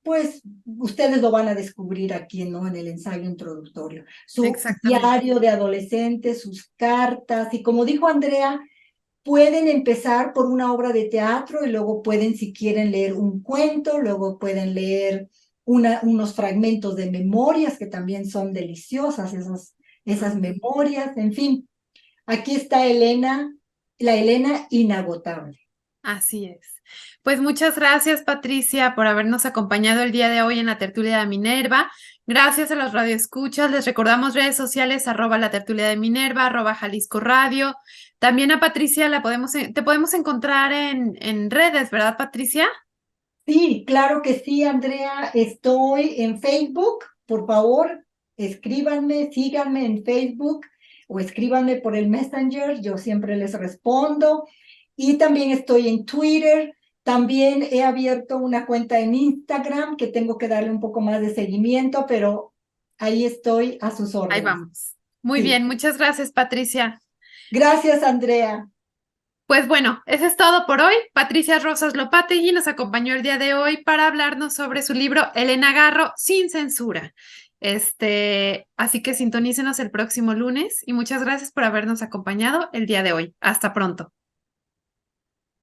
pues, ustedes lo van a descubrir aquí, ¿no? En el ensayo introductorio. Su Exactamente. diario de adolescente, sus cartas, y como dijo Andrea, pueden empezar por una obra de teatro y luego pueden, si quieren, leer un cuento, luego pueden leer unos fragmentos de memorias que también son deliciosas, esas Ujú. memorias, en fin. Aquí está Elena, la Elena inagotable. Así es. Pues muchas gracias, Patricia, por habernos acompañado el día de hoy en la tertulia de Minerva. Gracias a los radioescuchas. Les recordamos redes sociales, @la tertulia de Minerva, @Jalisco Radio. También a Patricia te podemos encontrar en redes, ¿verdad, Patricia? Sí, claro que sí, Andrea. Estoy en Facebook. Por favor, escríbanme, síganme en Facebook o escríbanme por el Messenger. Yo siempre les respondo. Y también estoy en Twitter. También he abierto una cuenta en Instagram que tengo que darle un poco más de seguimiento, pero ahí estoy a sus Ahí órdenes. vamos. Muy Sí. bien, muchas gracias, Patricia. Gracias, Andrea. Pues bueno, eso es todo por hoy. Patricia Rosas Lopategui nos acompañó el día de hoy para hablarnos sobre su libro Elena Garro sin censura. Así que sintonícenos el próximo lunes y muchas gracias por habernos acompañado el día de hoy. Hasta pronto.